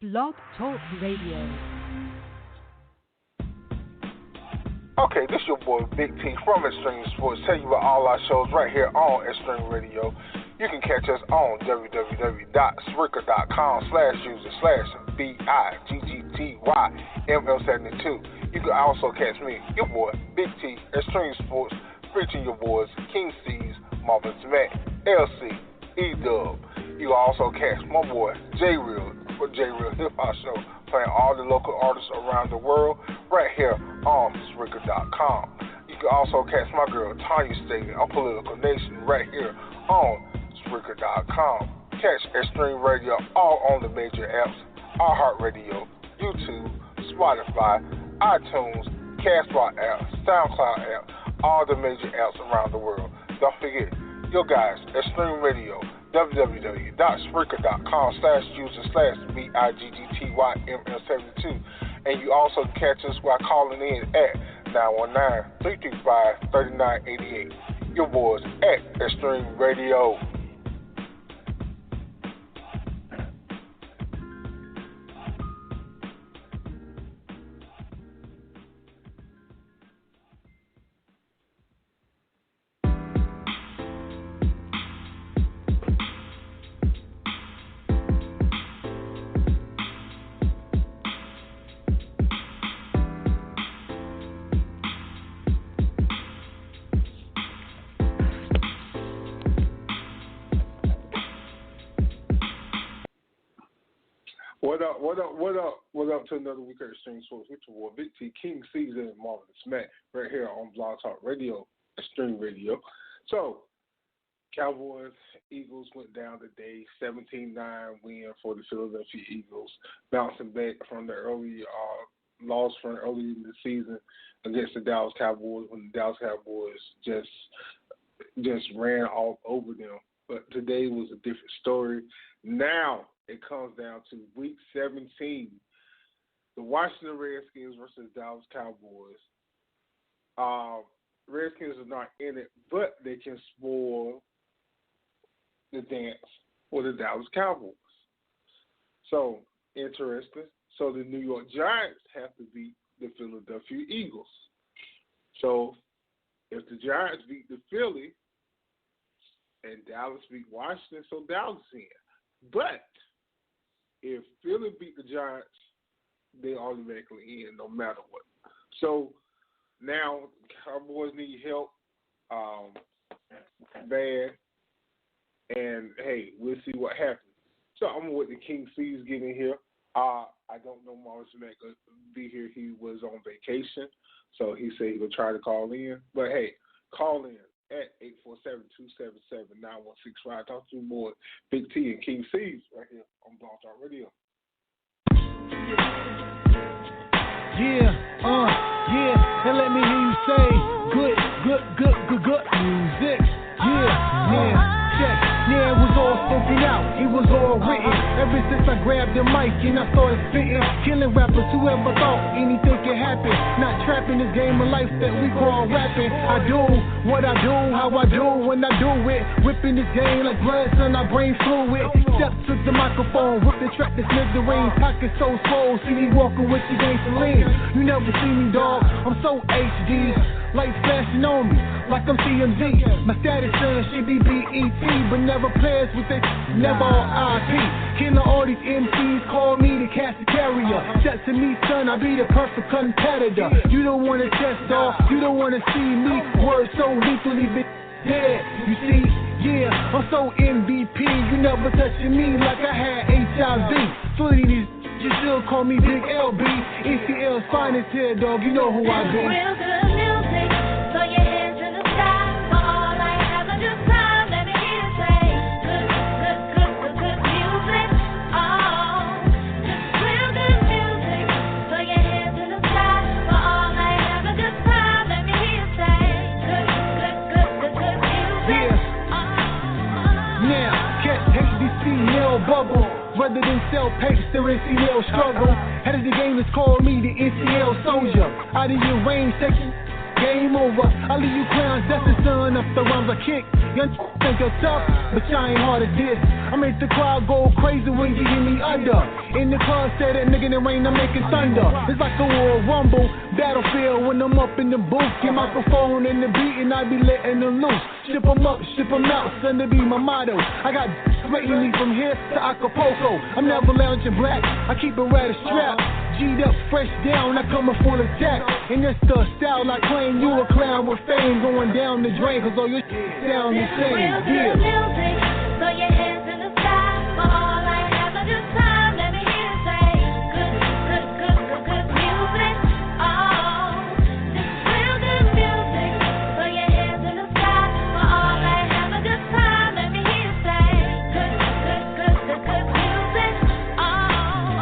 Blog Talk Radio. Okay, this your boy BigT from Extremesportsw. Tell you about all our shows right here on Extreme Radio. You can catch us on www.spreaker.com/user/BIGGTYML72. You can also catch me, your boy BigT, Extremesportsw, featuring your boys King Cees, Marvin Smack, LC, E-Dub. You can also catch my boy J-Real for J-Real Hip Hop Show, playing all the local artists around the world right here on Spreaker.com. You can also catch my girl Tanya State on Political Nation right here on Spreaker.com. Catch Extreme Radio all on the major apps: iHeartRadio, YouTube, Spotify, iTunes, Castbox app, SoundCloud app, all the major apps around the world. Don't forget, your guys, Extreme Radio, www.spreaker.com/user/BIGGTYML72. And you also catch us by calling in at 919-335-3988. Your boys at Extreme Radio. What up to another week of Extremesportsw with your boy BigT, King Cees, and Marvin Smack right here on Blog Talk Radio, Extreme Radio. So, Cowboys, Eagles went down today, 17-9 win for the Philadelphia Eagles, bouncing back from the early loss from early in the season against the Dallas Cowboys when the Dallas Cowboys just ran all over them. But today was a different story. Now it comes down to Week 17, the Washington Redskins versus Dallas Cowboys. Redskins are not in it, but they can spoil the dance for the Dallas Cowboys. So, interesting. So, the New York Giants have to beat the Philadelphia Eagles. So, if the Giants beat the Philly and Dallas beat Washington, so Dallas in. But if Philly beat the Giants, they automatically in no matter what. So now Cowboys need help bad. And, hey, we'll see what happens. So I'm going to let the King Cees get in here. I don't know Marvin Smack will be here. He was on vacation, so he said he would try to call in. But, hey, call in at 847-277-9165. Talk to more BigT and King Cees right here on Blog Talk Radio. Yeah, and let me hear you say good music. Check. Yeah, it was all spoken out, it was all written. Ever since I grabbed the mic and I started spitting, killing rappers, whoever thought anything could happen. Not trapping this game of life that we call rapping. I do what I do, how I do when I do it. Whipping this game like blood, son, I brain fluid. Step to the microphone, whip the track, this smithereens. Pocket so swole, see me walking with the game for lean. You never see me, dog, I'm so HD. Lights flashing on me, like I'm CMZ. My status son should be BET, but never players with it, never all IP. Killing all these MCs, call me the casket carrier. Shut to me, son, I be the perfect competitor. You don't wanna test, dog, you don't wanna see me. Words so lethally dead, you see. Yeah, I'm so MVP, you never touching me like I had HIV. Fully these, you still call me Big LB. ECL's finest here, dog, you know who I be. Real good music, throw your hands in the sky. For all I have a good time, let me hear you say good music. Oh, just real good music, throw your hands in the sky. For all I have a good time, let me hear you say good music. Now, catch HBC nail bubble. Rather than sell papers, the NCL struggle. Head of the game is called me the NCL soldier. Out of your range, taking game over. I leave you clowns, that's the son of the rhymes I kick. Young think you're tough, but y'all ain't hard to diss. I make the crowd go crazy when you hear me under. In the car, said that nigga in the rain, I'm making thunder. It's like a war rumble, battlefield when I'm up in the booth. Get microphone and the beat and I be letting them loose. Ship 'em up, ship 'em out, son, to be my motto. I got waiting me from here to Acapulco. I'm never lounging black, I keep a rat strap. G'd up, fresh down, I come in full attack. And that's the style I claim, you a clown with fame. Going down the drain, cause all your shit sound the same. Yeah. Music, throw your hands in the sky. For all I have of this time, let me hear you say, good, good, good, good, good music. Oh, this is real good music. Throw your hands in the sky. For all I have of this time, let me hear you say, good, good, good, good, good music. Oh,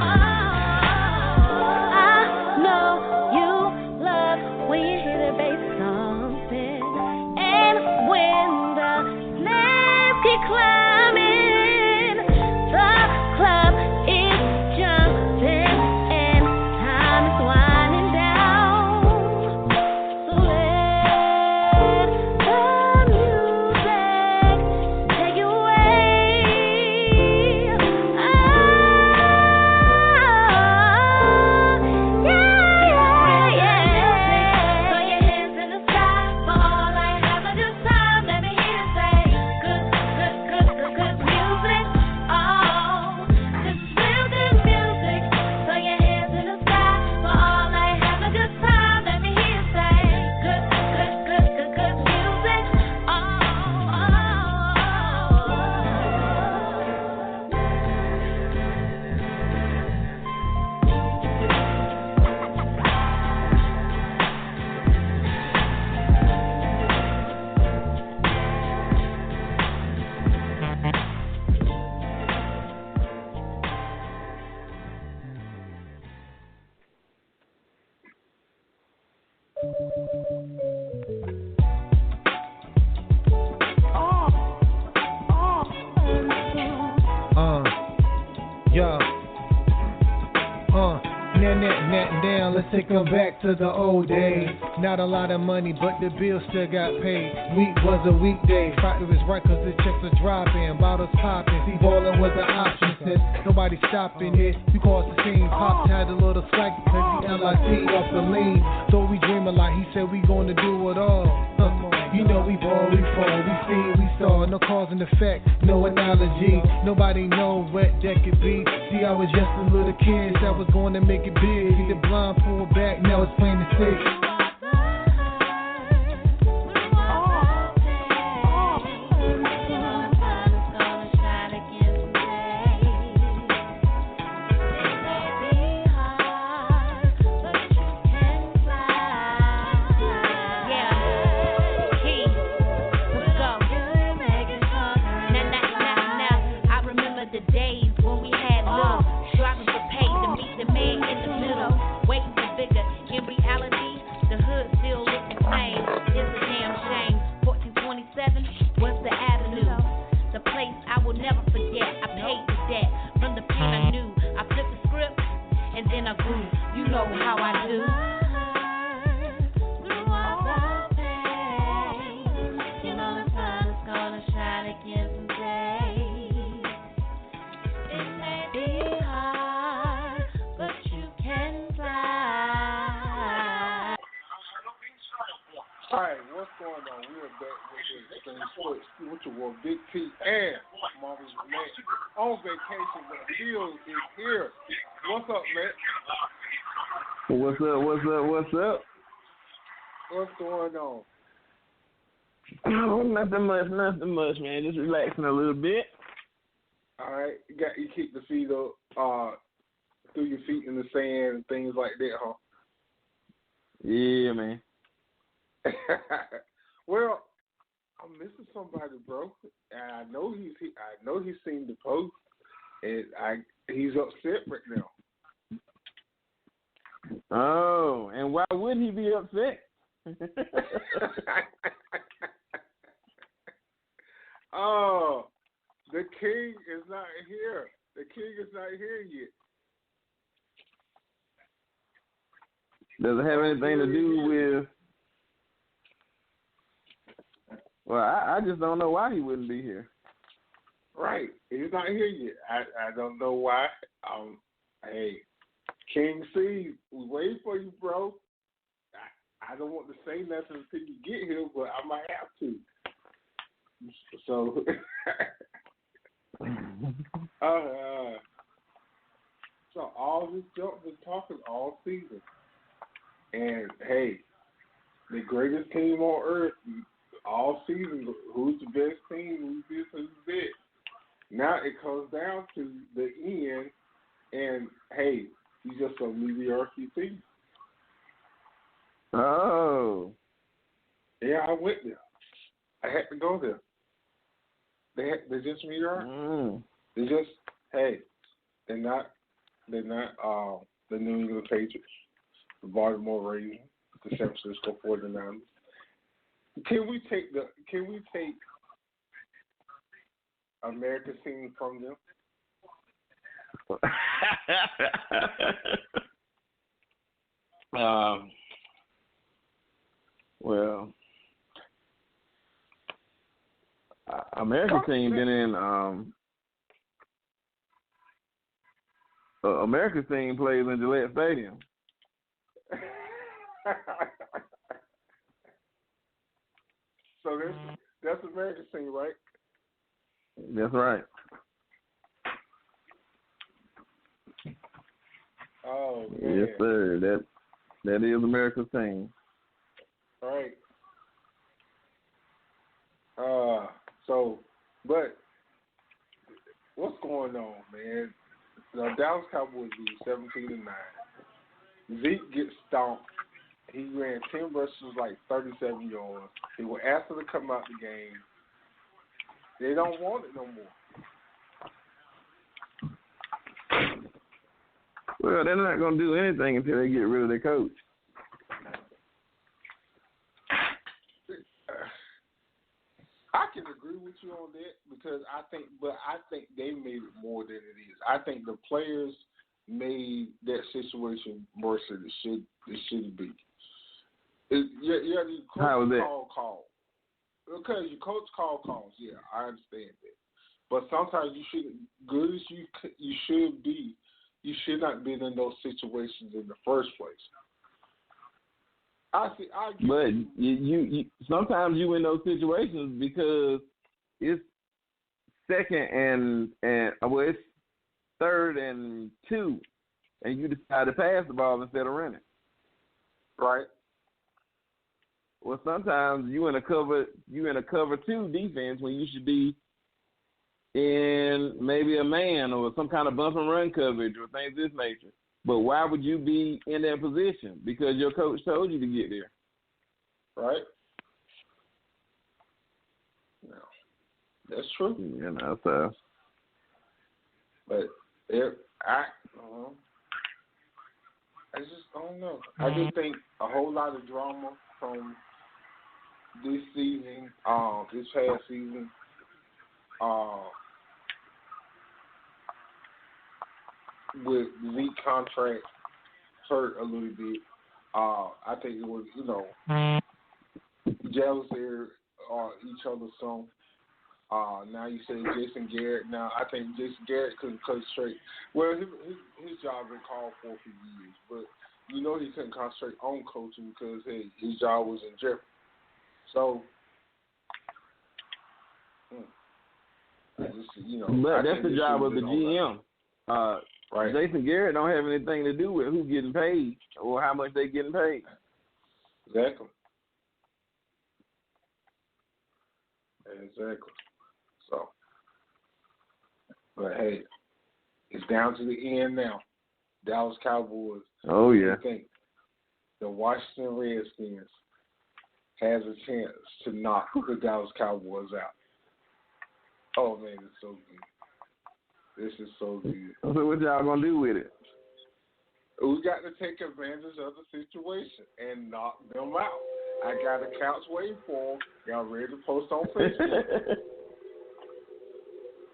I know you love when you hear the bass thumping, and when the snares keep climbing, the club is jumping, and time is winding down. So let the music take you away. Yeah, yeah. Throw your hands in the sky. For all I have of this time, let me hear you say, good, good, good, good, good music. Oh, this is real good music. Throw your hands in the sky. For all I have of this time, let me hear you say, good, good, good, good, good music. Yeah. Down, let's take them back to the old days. Not a lot of money, but the bill still got paid. Week was a weekday. Factor is right, cause the checks are dropping, bottles popping. See, ballin' was an option since nobody stopping it. You caused the scene, Pops had a little slack because the LIC off the lean. Thought we dream a lot, he said we gonna do it all. You know we ball, we fall, we see, we saw. No cause and effect, no analogy. Nobody know what that could be. See, I was just a little kid that was going to make it big. See the blind pulled back, now it's plain to see. Alright, what's going on? We're back with Extremesportsw with your boy BigT and Marvin's Matt on vacation, but Phil is here. What's up, Matt? What's up? What's going on? Oh, nothing much, man. Just relaxing a little bit. Alright, you keep the feet up, threw your feet in the sand and things like that, huh? Yeah, man. Well, I'm missing somebody, bro. And I know he's seen the post, and he's upset right now. Oh, and why would he be upset? Oh, the king is not here. The king is not here yet. Does it have anything to do with? Well, I just don't know why he wouldn't be here. Right. He's not here yet. I don't know why. Hey, King Cees, we waiting for you, bro. I don't want to say nothing until you get here, but I might have to. So, so all this junk been talking all season, and hey, the greatest team on earth all season. Who's the best team? Who's this? Who's that? Now it comes down to the end, and hey, you just a mediocre team. Oh. Yeah, I went there. I had to go there. They're just mediocre. They're just they're not the New England Patriots, the Baltimore Ravens, the San Francisco 49ers. Can we take America's team from them? Well, America's team been in. America's team plays in Gillette Stadium. So that's America's team, right? That's right. Oh man. Yes, sir. That is America's team. All right. But what's going on, man? The Dallas Cowboys lose 17-9. Zeke gets stomped. He ran 10 rushes, like 37 yards. They were asked to come out the game. They don't want it no more. Well, they're not going to do anything until they get rid of their coach. I can agree with you on that because I think they made it more than it is. I think the players made that situation worse than it should be. Yeah, the coach How was that? call. Because your coach calls. Yeah, I understand that. But sometimes you shouldn't. Good as you should be, you should not be in those situations in the first place. But you sometimes you in those situations because it's it's 3rd and 2, and you decide to pass the ball instead of running. Right. Well, sometimes you in a cover 2 defense when you should be in maybe a man or some kind of bump and run coverage or things of this nature. But why would you be in that position? Because your coach told you to get there. Right? No. That's true. You know, so. But I just don't know. I just think a whole lot of drama from this season, this past season, with Zeke contract hurt a little bit. I think it was, jealousy of each other's song. Now you say Jason Garrett. Now I think Jason Garrett couldn't concentrate. Well, his job been called for years, but he couldn't concentrate on coaching because his job was in jeopardy. So, but that's the job of the GM. Right. Jason Garrett don't have anything to do with who's getting paid or how much they getting paid. Exactly. So, but hey, it's down to the end now. Dallas Cowboys. Oh yeah. I think the Washington Redskins has a chance to knock the Dallas Cowboys out. Oh man, it's so good. This is so good. So what y'all gonna do with it? We got to take advantage of the situation and knock them out. I got a couch waiting for them. Y'all ready to post on Facebook?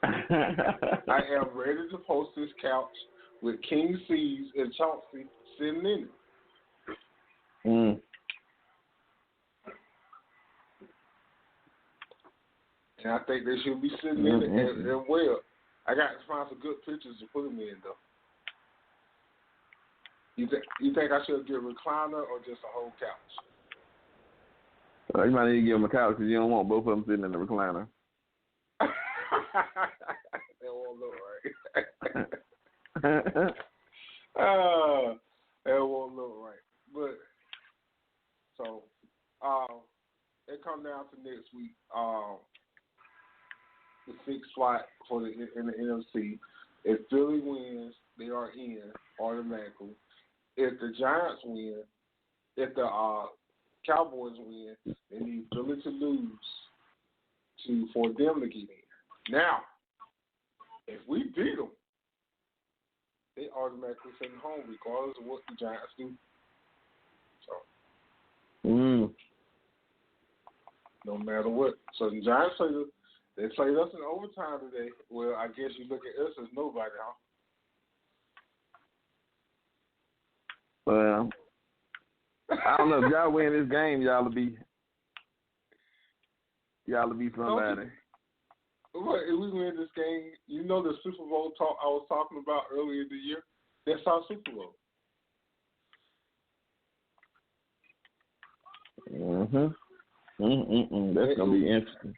I am ready to post this couch with King Cees and Chauncey sitting in it. And I think they should be sitting in it and well. I got to find some good pictures to put them in, though. You think I should get a recliner or just a whole couch? You might need to give them a couch because you don't want both of them sitting in the recliner. That won't look right. That won't look right. But so it comes down to next week. The sixth spot in the NFC. If Philly wins, they are in automatically. If the Giants win, if the Cowboys win, they need Philly to lose for them to get in. Now, if we beat them, they automatically send home regardless of what the Giants do. So, no matter what. So the Giants played us in overtime today. Well, I guess you look at us as nobody, huh? Well, I don't know. If y'all win this game, y'all will be somebody. If we win this game, you know the Super Bowl talk I was talking about earlier in the year? That's our Super Bowl. That's gonna be interesting.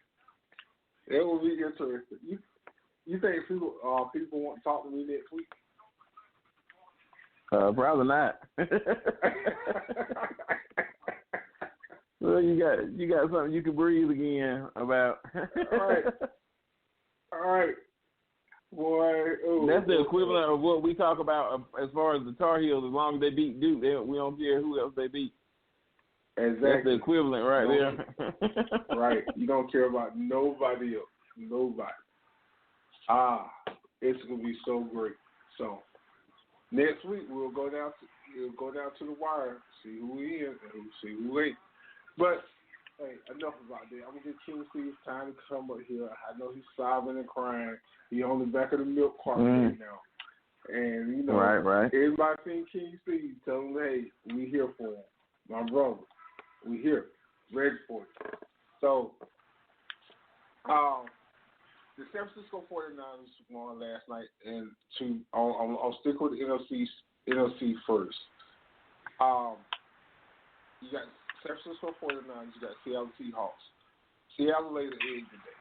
It will be interesting. You think people want to talk to me next week? Probably not. Well, you got something you can breathe again about. All right. Boy, that's the equivalent of what we talk about as far as the Tar Heels. As long as they beat Duke, we don't care who else they beat. Exactly. That's the equivalent right there. Right. You don't care about nobody else. Nobody. It's gonna be so great. So next week we'll go down to the wire, see who we in and see who ain't. But hey, enough about that. I'm gonna get King Cees time to come up here. I know he's sobbing and crying. He on the back of the milk carton right now. And you know, right. Everybody seen King Cees, tell him, hey, we here for him. My brother. We here. Ready for it. So the San Francisco 49ers won last night, and I'll stick with the NFC first. You got San Francisco 49ers, you got Seattle Seahawks. Seattle laid an egg today.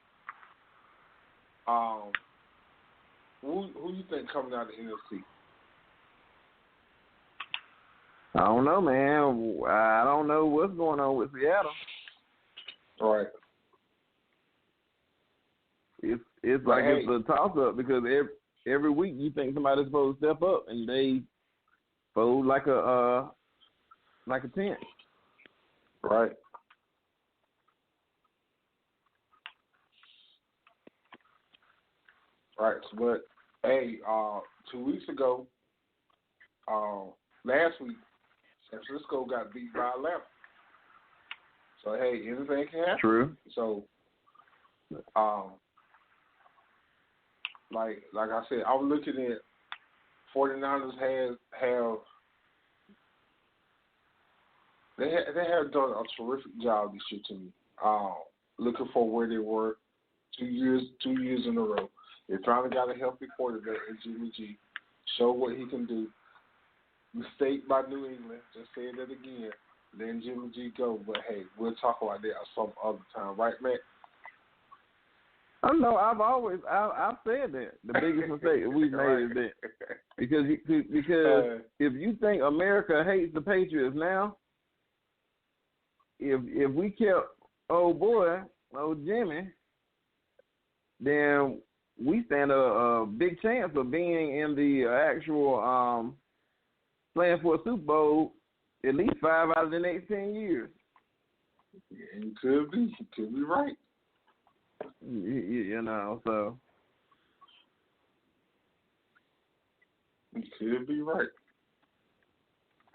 Who you think coming out of the NFC? I don't know, man. I don't know what's going on with Seattle. All right. It's like it's a toss-up because every week you think somebody's supposed to step up and they fold like a tent. Right. Right. But hey, 2 weeks ago, last week, San Francisco got beat by Atlanta. So hey, anything can happen. True. So, like I said, I was looking at 49ers have done a terrific job this year to me. Looking for where they were 2 years in a row. They finally got a healthy quarterback in Jimmy G. Show what he can do. Mistake by New England. Just saying that again. Then Jimmy G go. But hey, we'll talk about that some other time, right, Matt? I know. I've said that the biggest mistake we've made is that because if you think America hates the Patriots now, if we kept old Jimmy, then we stand a big chance of being in the actual playing for a Super Bowl at least 5 out of the next 10 years. Yeah, you could be. You could be right. You know, so. You could be right.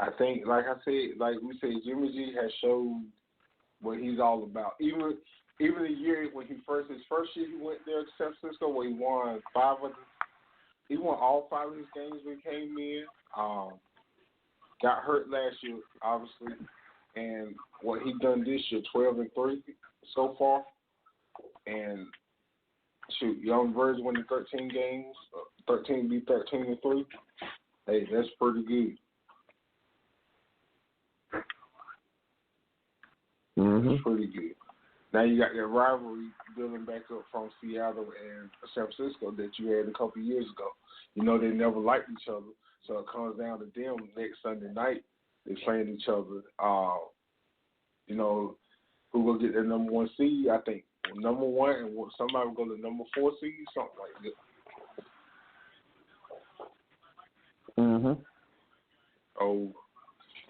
I think, like I said, like we said, Jimmy G has showed what he's all about. Even the year when his first year he went there to San Francisco, where he won all 5 of his games when he came in. Got hurt last year, obviously, and what he done this year, 12-3 so far. and shoot, Young Birds winning 13 games, 13 beat 13-3. Hey, that's pretty good. Mm-hmm. That's pretty good. Now you got that rivalry building back up from Seattle and San Francisco that you had a couple of years ago. You know, they never liked each other, so it comes down to them next Sunday night. They playing each other. You know, who will get their number 1 seed? I think number 1, and somebody will go to number 4 seed, something like that. Mm-hmm.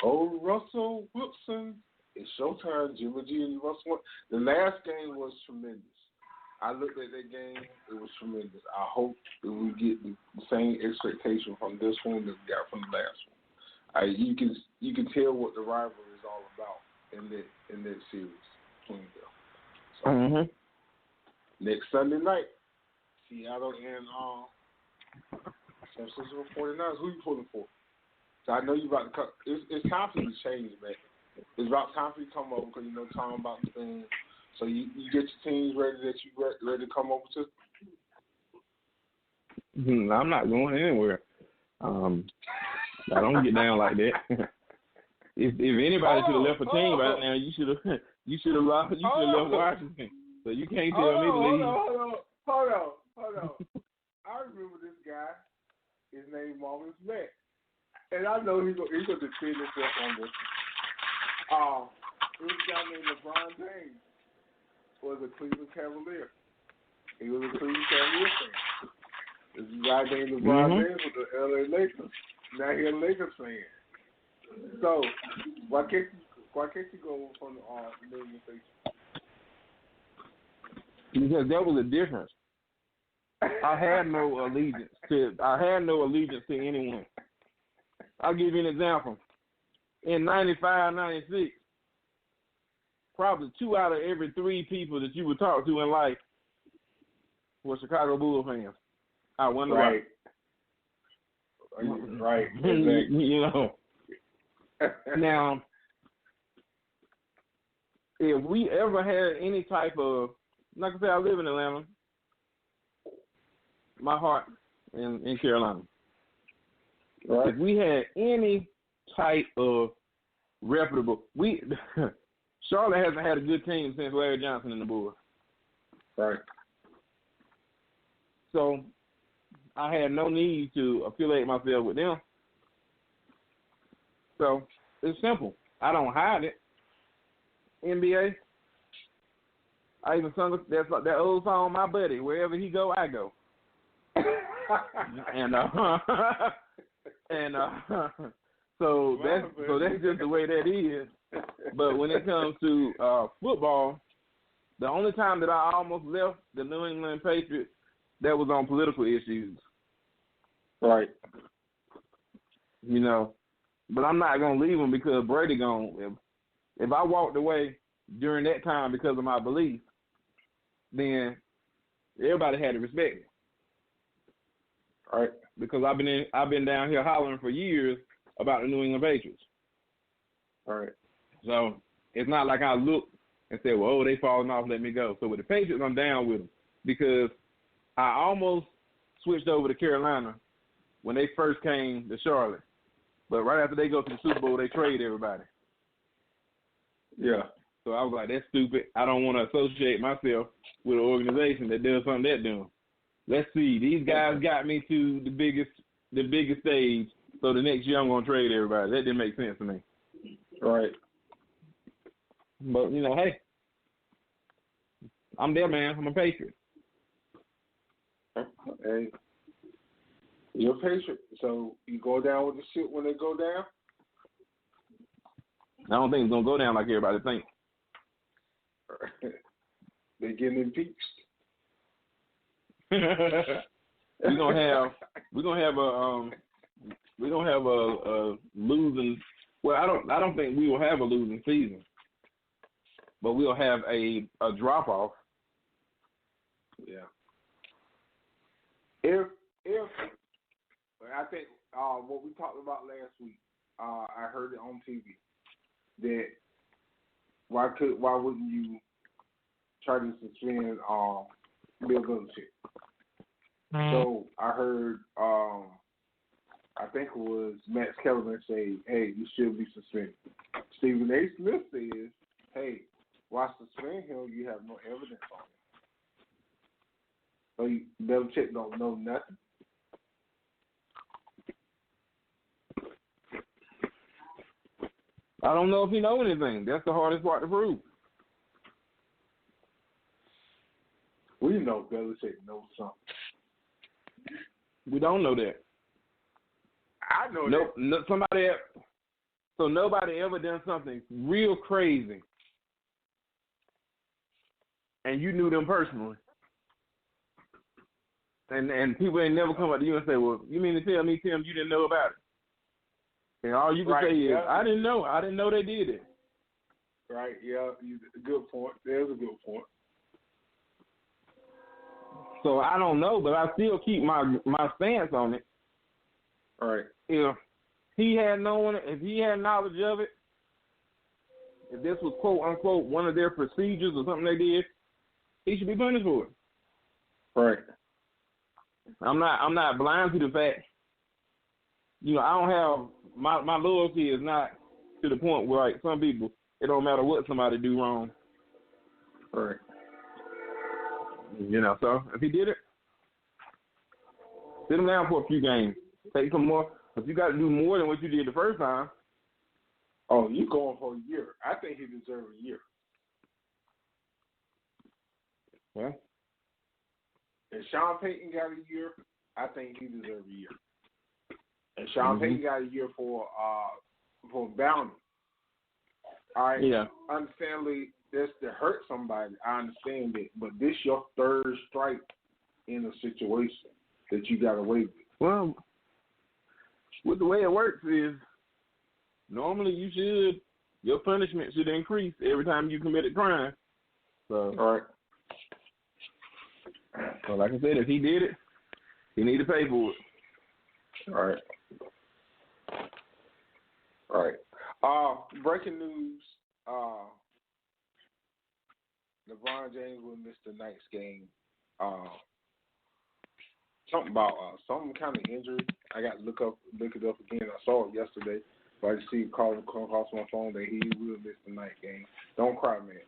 Oh, Russell Wilson. It's showtime, Jimmy G and Russell. The last game was tremendous. I looked at that game; it was tremendous. I hope that we get the same expectation from this one that we got from the last one. You can tell what the rivalry is all about in that series between them. So, next Sunday night, Seattle and San Francisco 49ers. Who you pulling for? So I know you about to come. It's time for you to change, man. It's about time for you to come over because you know time about the thing. So you get your teams ready that you ready to come over to. I'm not going anywhere. I don't get down like that. If anybody should have left a team right now, you should have left Washington. So you can't tell me to leave. Hold on. I remember this guy. His name Marvin Smith, and I know he's gonna defend himself on this. This guy named LeBron James was a Cleveland Cavalier. He was a Cleveland Cavalier fan. This guy named LeBron James with the LA Lakers. Now he's a Lakers fan. So why can't you go from the New England Patriots? Because there was a difference. I had no allegiance to anyone. I'll give you an example. In 95, 96, probably 2 out of every 3 people that you would talk to in life were Chicago Bulls fans. I wonder why. Right. Exactly. You know. Now, if we ever had any type of, like I said, I live in Atlanta. My heart in Carolina. Right. If we had any type of reputable, Charlotte hasn't had a good team since Larry Johnson and the Bulls. Right. So I had no need to affiliate myself with them. So it's simple. I don't hide it. NBA. I even sung that old song, My Buddy. Wherever he go, I go. So that's just the way that is. But when it comes to football, the only time that I almost left the New England Patriots, that was on political issues. Right. You know, but I'm not gonna leave them because Brady gone. If I walked away during that time because of my belief, then everybody had to respect me. Right. Because I've been down here hollering for years about the New England Patriots. Right. So it's not like I look and say, well, they falling off, let me go. So with the Patriots, I'm down with them because I almost switched over to Carolina when they first came to Charlotte. But right after they go to the Super Bowl, they trade everybody. Yeah. So I was like, that's stupid. I don't want to associate myself with an organization that does something they're doing. Let's see. These guys got me to the biggest stage, so the next year I'm going to trade everybody. That didn't make sense to me. Right. But, you know, hey, I'm there, man. I'm a Patriot. Hey, you're a Patriot, so you go down with the shit when they go down? I don't think it's going to go down like everybody thinks. They're getting impeached. We're gonna have a losing. Well, I don't think we will have a losing season, but we'll have a drop off. Yeah. If I think what we talked about last week, I heard it on TV that why wouldn't you tried to suspend Bill Belichick. So I heard, I think it was Max Kellerman say, "Hey, you should be suspended." Stephen A. Smith says, "Hey, why suspend him? You have no evidence on him. So Belichick don't know nothing." I don't know if he know anything. That's the hardest part to prove. We know Belichick knows something. We don't know that. I know Nope. that. Nobody ever done something real crazy, and you knew them personally, and people ain't never come up to you and say, "Well, you mean to tell me, Tim, you didn't know about it?" And all you can say is, "I didn't know. I didn't know they did it." Right? Yeah. Good point. There's a good point. So I don't know, but I still keep my stance on it. All right. If he had known it, if he had knowledge of it, if this was quote unquote one of their procedures or something they did, he should be punished for it. Right. I'm not blind to the fact. I don't have my loyalty is not to the point where like some people, it don't matter what somebody do wrong. Right. So if he did it, sit him down for a few games. Take some more. If you got to do more than what you did the first time. Oh, you going for a year? I think he deserves a year. Yeah. If Sean Payton got a year, I think he deserves a year. And Sean Payton got a year for bounty. All right. Yeah. Understandably, this to hurt somebody. I understand it, but this your third strike in a situation that you got away with. Well, with the way it works is normally your punishment should increase every time you commit a crime. So, all right. So like I said, if he did it, he need to pay for it. All right. All right. Breaking news. LeBron James will miss the night's game. Something about some kind of injury. I got to look it up again. I saw it yesterday, but I just see it come across my phone that he will miss the night game. Don't cry, man.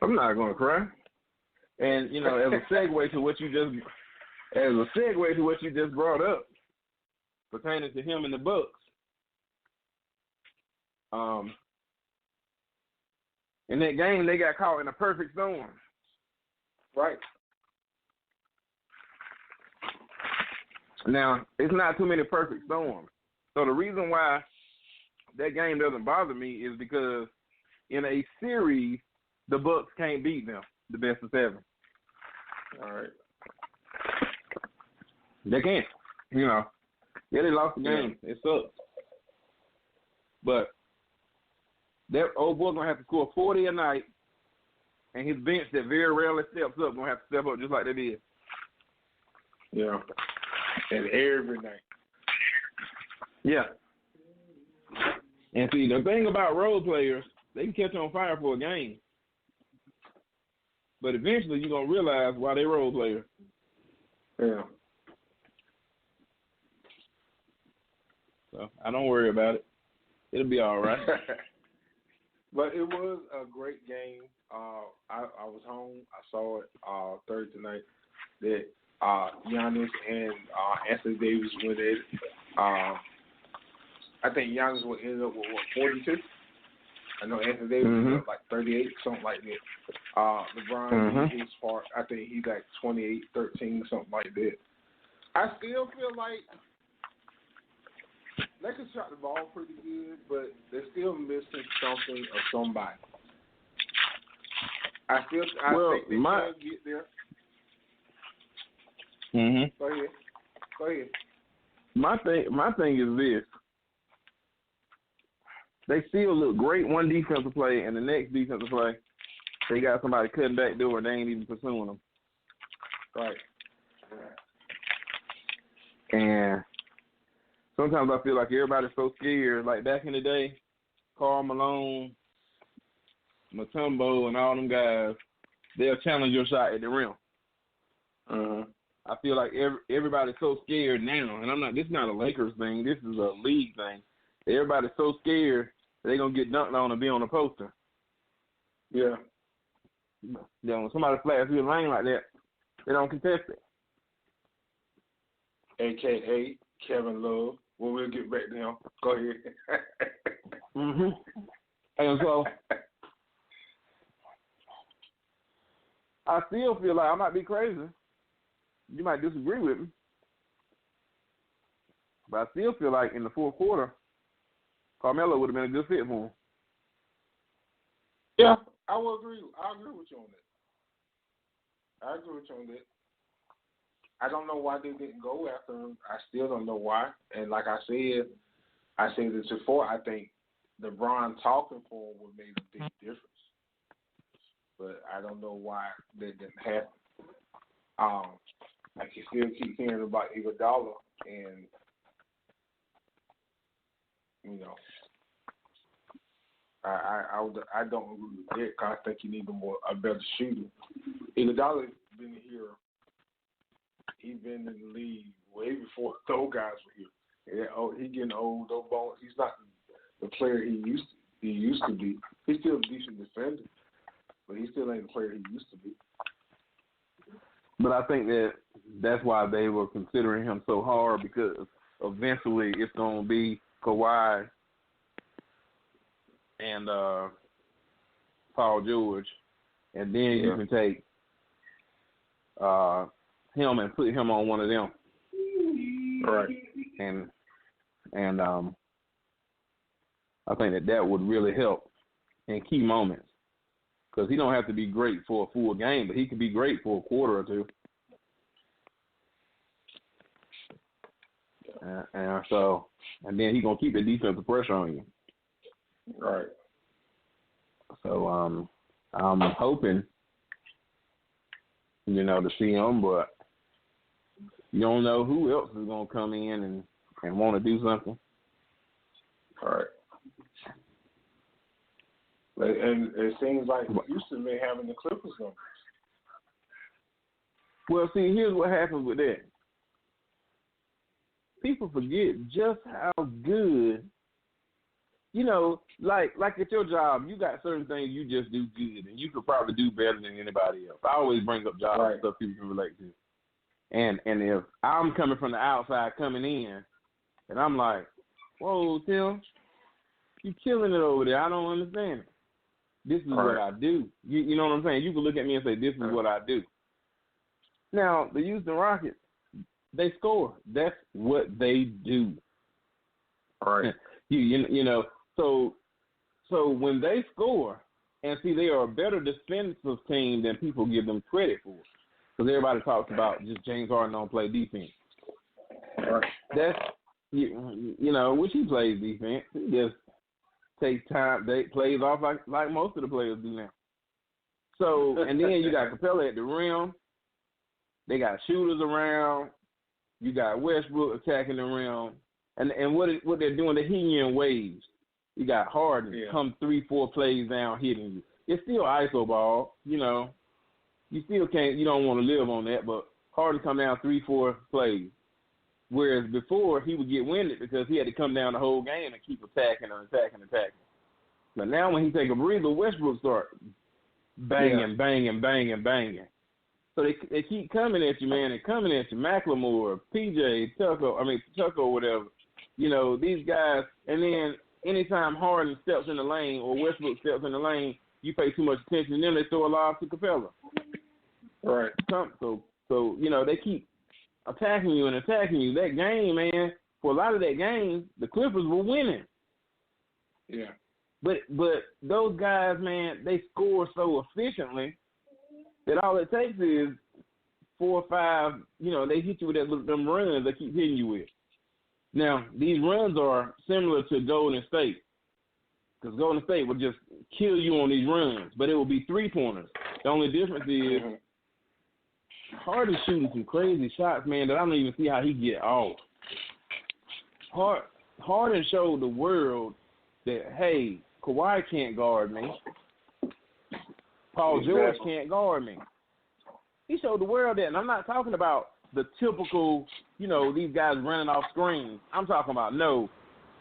I'm not gonna cry. And as a segue to what you just brought up, pertaining to him and the Bucks. In that game, they got caught in a perfect storm. Right. Now, it's not too many perfect storms. So the reason why that game doesn't bother me is because in a series, the Bucks can't beat them, the best of 7. All right. They can't. Yeah, they lost the game. It sucks. But that old boy's going to have to score 40 a night, and his bench that very rarely steps up going to have to step up just like they did. Yeah. And every night. Yeah. And see, the thing about role players, they can catch on fire for a game. But eventually you're going to realize why they role players. Yeah. So I don't worry about it. It'll be all right. But it was a great game. I was home. I saw it Thursday night that Giannis and Anthony Davis went at it. I think Giannis would end up with 42. I know Anthony Davis ended up like 38, something like that. LeBron did his part. I think he's like 28, 13, something like that. I still feel like they can shot the ball pretty good, but they're still missing something or somebody. I think they can get there. Go ahead. My thing is this. They still look great one defensive play, and the next defensive play, they got somebody cutting back door and they ain't even pursuing them. Right. And sometimes I feel like everybody's so scared. Like back in the day, Karl Malone, Mutombo and all them guys, they'll challenge your shot at the rim. I feel like everybody's so scared now, and I'm not. This is not a Lakers thing. This is a league thing. Everybody's so scared they're gonna get dunked on and be on the poster. Yeah. You know, when somebody flashes through the lane like that, they don't contest it. AKA Kevin Love. Well, we'll get back to him. Go ahead. And so I still feel like I might be crazy. You might disagree with me. But I still feel like in the fourth quarter, Carmelo would have been a good fit for him. Yeah, I will agree. I agree with you on that. I don't know why they didn't go after him. I still don't know why. And like I said this before, I think LeBron talking for him would make a big difference. But I don't know why that didn't happen. I can still keep hearing about Iguodala, and you know, I don't agree with that because I think you need a better shooter. Iguodala been here. He's been in the league way before those guys were here. Yeah, he getting old. Those bones. He's not the player he used to be. He's still a decent defender, but he still ain't the player he used to be. But I think that's why they were considering him so hard, because eventually it's going to be Kawhi and Paul George, and then you can take him and put him on one of them. Right. And I think that would really help in key moments, because he don't have to be great for a full game, but he could be great for a quarter or two. And then he's going to keep the defensive pressure on you. Right. So I'm hoping, to see him, but you don't know who else is going to come in and want to do something. All right. And it seems like Houston may having the Clippers numbers. Well, see, here's what happens with that. People forget just how good, like at your job, you got certain things you just do good, and you could probably do better than anybody else. I always bring up jobs and stuff people can relate to. And if I'm coming from the outside coming in, and I'm like, whoa, Tim, you killing it over there. I don't understand it. This is what I do. You know what I'm saying? You can look at me and say, this is what I do. Now, the Houston Rockets, they score. That's what they do. All right. So when they score, and see, they are a better defensive team than people give them credit for. Because everybody talks about just James Harden don't play defense. All right. That's, which he plays defense. He just takes time, they plays off like most of the players do now. So, and then you got Capella at the rim. They got shooters around. You got Westbrook attacking the rim. And what they're doing, they're hitting you in waves. You got Harden come 3-4 plays down hitting you. It's still ISO ball, You still can't, you don't want to live on that, but Harden come down 3-4 plays. Whereas before, he would get winded because he had to come down the whole game and keep attacking. But now when he take a breather, Westbrook start banging. So they keep coming at you, man, and coming at you. McLemore, PJ, Tucker, whatever. These guys. And then anytime Harden steps in the lane or Westbrook steps in the lane, you pay too much attention, and then they throw a lob to Capella. Right. So they keep attacking you. That game, man, for a lot of that game, the Clippers were winning. Yeah. But those guys, man, they score so efficiently that all it takes is 4 or 5, they hit you with them runs they keep hitting you with. Now, these runs are similar to Golden State, because Golden State would just kill you on these runs, but it will be 3-pointers. The only difference is Harden's shooting some crazy shots, man, that I don't even see how he get off. Harden showed the world that, hey, Kawhi can't guard me. Paul George can't guard me. He showed the world that, and I'm not talking about the typical, these guys running off screens. I'm talking about, no,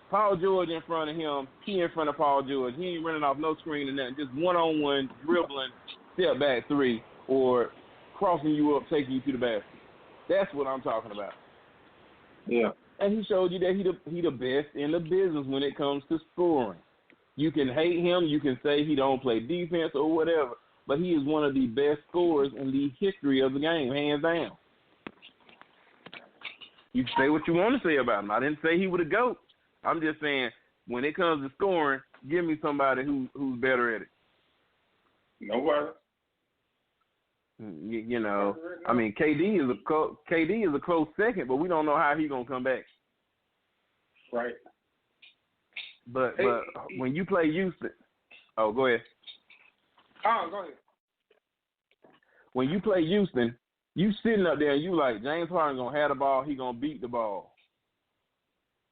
Paul George in front of him, he in front of Paul George. He ain't running off no screen or nothing, just one-on-one, dribbling, step back three, or crossing you up, taking you to the basket. That's what I'm talking about. Yeah. And he showed you that he the best in the business when it comes to scoring. You can hate him, you can say he don't play defense or whatever, but he is one of the best scorers in the history of the game, hands down. You can say what you want to say about him. I didn't say he was a GOAT. I'm just saying when it comes to scoring, give me somebody who's better at it. Nobody. I mean, KD is a close second, but we don't know how he's gonna come back. Right. But when you play Houston, go ahead. Go ahead. When you play Houston, you sitting up there and you like, James Harden gonna have the ball, he gonna beat the ball,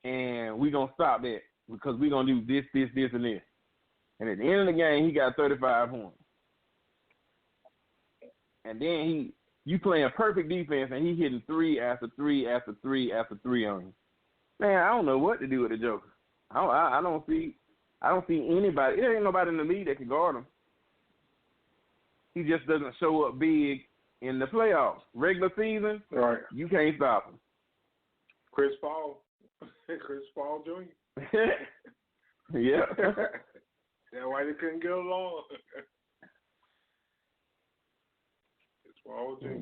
and we gonna stop that because we gonna do this, and this. And at the end of the game, he got 35 points. And then you playing perfect defense, and he hitting 3 after 3 after 3 after 3 on you. Man, I don't know what to do with the Joker. I don't see anybody. There ain't nobody in the league that can guard him. He just doesn't show up big in the playoffs. Regular season, right? You can't stop him. Chris Paul Jr. Yeah. That's why they couldn't get along.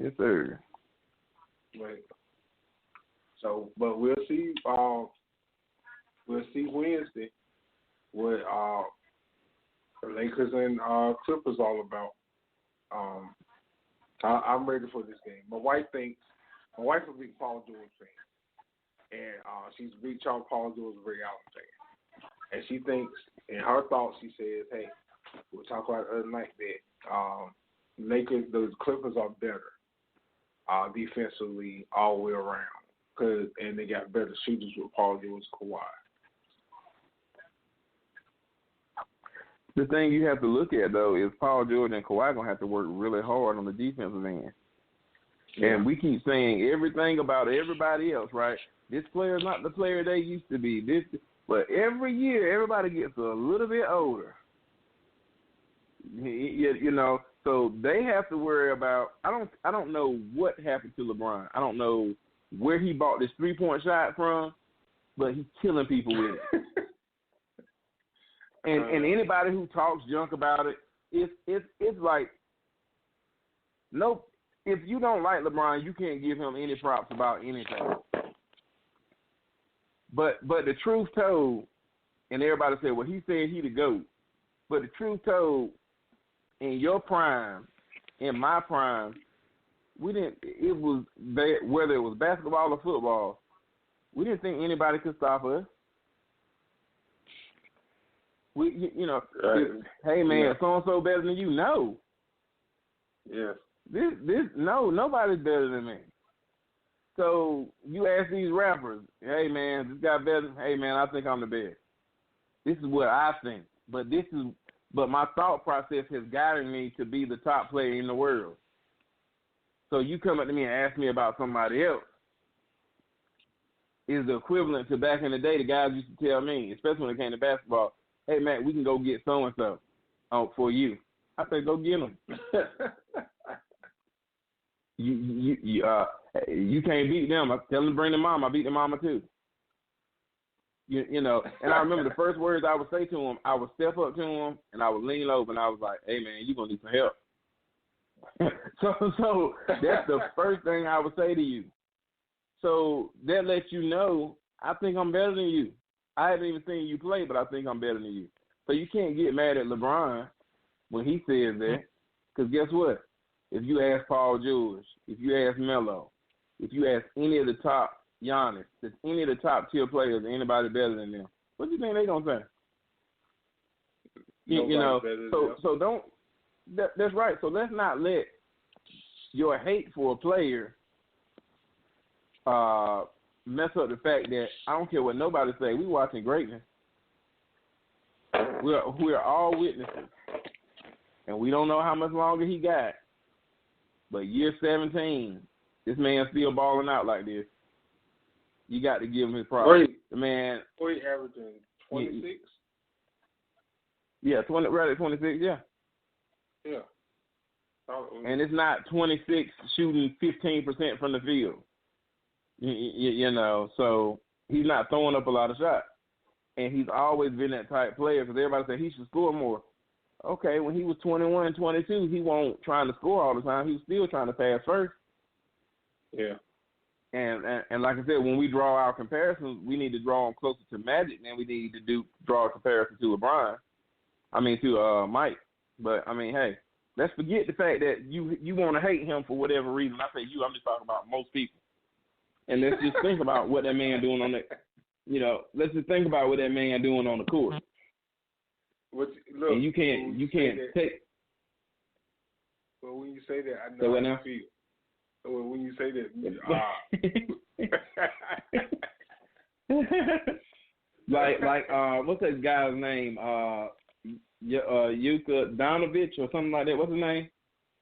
Yes, sir. Right. So, but we'll see. We'll see Wednesday what the Lakers and Clippers all about. I'm ready for this game. My wife is a big Paul George fan, and she's a big Paul George Ray Allen fan, and she thinks, in her thoughts, she says, "Hey, we'll talk about it the other night that." The Clippers are better defensively all the way around, and they got better shooters with Paul George and Kawhi. The thing you have to look at, though, is Paul George and Kawhi going to have to work really hard on the defensive end. Yeah. And we keep saying everything about everybody else, right? This player is not the player they used to be. But every year, everybody gets a little bit older. So they have to worry about. I don't know what happened to LeBron. I don't know where he bought this 3-point shot from, but he's killing people with it. and anybody who talks junk about it, it's like, nope. If you don't like LeBron, you can't give him any props about anything. But the truth told, and everybody said, well, he said he the GOAT. But the truth told, in your prime, in my prime, whether it was basketball or football, we didn't think anybody could stop us. Hey man, so and so better than you? No. Yeah. Nobody's better than me. So you ask these rappers, hey man, this guy better. Hey man, I think I'm the best. This is what I think, but my thought process has guided me to be the top player in the world. So you come up to me and ask me about somebody else is the equivalent to back in the day, the guys used to tell me, especially when it came to basketball, hey, man, we can go get so-and-so for you. I said, go get them. You can't beat them. I tell them to bring their mom. I beat their mama too. And I remember the first words I would say to him, I would step up to him and I would lean over and I was like, hey, man, you're going to need some help. so that's the first thing I would say to you. So that lets you know I think I'm better than you. I haven't even seen you play, but I think I'm better than you. So you can't get mad at LeBron when he says that, because guess what? If you ask Paul George, if you ask Melo, if you ask any of the top Giannis, if any of the top tier players, anybody better than them, what do you think they gonna say? So don't. That's right. So let's not let your hate for a player mess up the fact that I don't care what nobody say. We watching greatness. We're all witnesses. and we don't know how much longer he got. But year 17, this man's still balling out like this. You got to give him his props. The man. What he averaging? 26? Yeah, 20, right at 26, yeah. Yeah. And it's not 26 shooting 15% from the field. You know, so he's not throwing up a lot of shots. And he's always been that type player because everybody said he should score more. Okay, when he was 21, 22, he wasn't trying to score all the time. He was still trying to pass first. Yeah. And like I said, when we draw our comparisons, we need to draw them closer to Magic than we need to draw a comparison to LeBron. I mean, to Mike. But, I mean, hey, let's forget the fact that you want to hate him for whatever reason. I say you, I'm just talking about most people. And let's just think about what that man doing on the, you know, let's just think about what that man doing on the court. Look, and you can't take. Well, when you say that, I know how you feel. Well, when you say that, like what's that guy's name? Yuka Donovich or something like that. What's his name?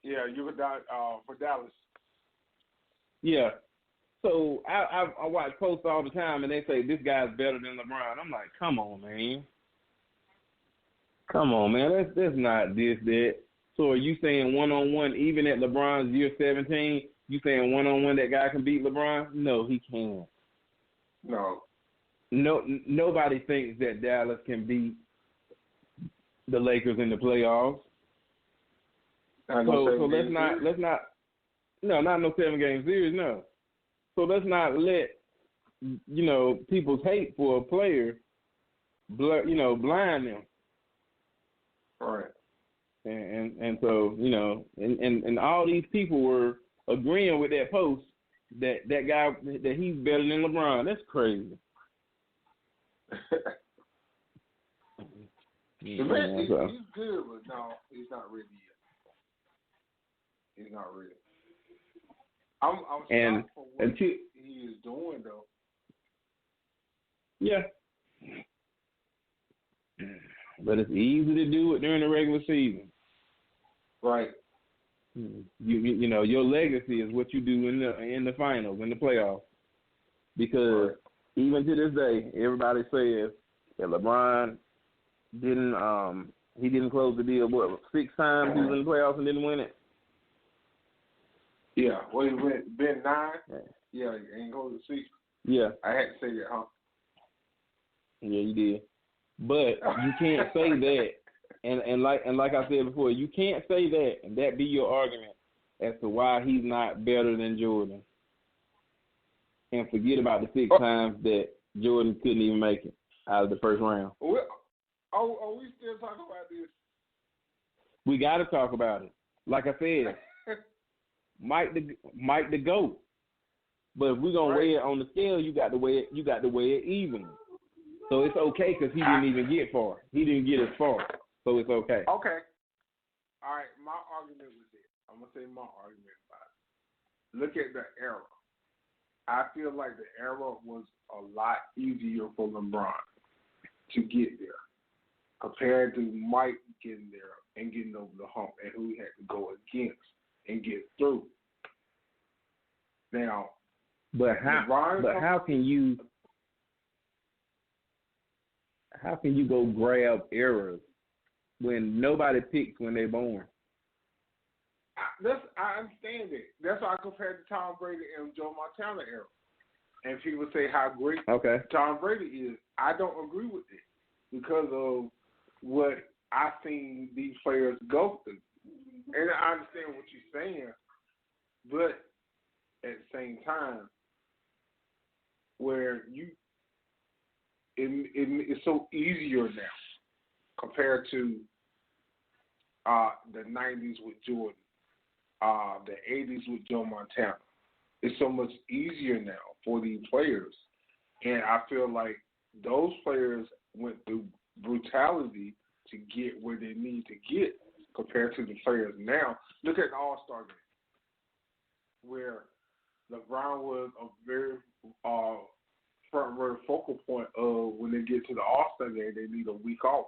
Yeah, Yuka for Dallas. Yeah. So I watch posts all the time, and they say this guy's better than LeBron. I'm like, come on, man. That's not that. So are you saying one-on-one, even at LeBron's year 17, you saying one-on-one that guy can beat LeBron? No, he can't. No. Nobody thinks that Dallas can beat the Lakers in the playoffs. So let's not. No, not no 7-game series. No. So let's not let people's hate for a player, blind them. Right. And so and all these people were agreeing with that post that guy that he's better than LeBron. That's crazy. The man, he's good, but no, he's not really yet. He's not really. I'm shocked for what he is doing, though. Yeah. But it's easy to do it during the regular season. Right. You know, your legacy is what you do in the finals, in the playoffs. Because even to this day, everybody says that LeBron didn't close the deal, 6 times he was in the playoffs and didn't win it? Yeah. Well, he been 9. Yeah, he ain't go to 6. Yeah. I had to say that, huh? Yeah, you did. But you can't say that. And like I said before, you can't say that and that be your argument as to why he's not better than Jordan. And forget about the 6 times that Jordan couldn't even make it out of the first round. Are we still talking about this? We got to talk about it. Like I said, Mike the GOAT. But if we're gonna weigh it on the scale, you got to weigh it evenly. So it's okay because he didn't even get far. He didn't get as far, so it's okay. Okay. All right. My argument was this. I'm gonna say my argument about it. Look at the era. I feel like the era was a lot easier for LeBron to get there compared to Mike getting there and getting over the hump and who he had to go against and get through. Now, how can you go grab errors when nobody picks when they're born? I understand it. That's why I compared to Tom Brady and Joe Montana era. And people say how great Tom Brady is. I don't agree with it because of what I've seen these players go through. And I understand what you're saying, but at the same time, where it's so easier now compared to the 90s with Jordan, the 80s with Joe Montana. It's so much easier now for these players. And I feel like those players went through brutality to get where they need to get compared to the players now. Look at the All-Star game, where LeBron was a very front-runner focal point of when they get to the All-Star game, they need a week off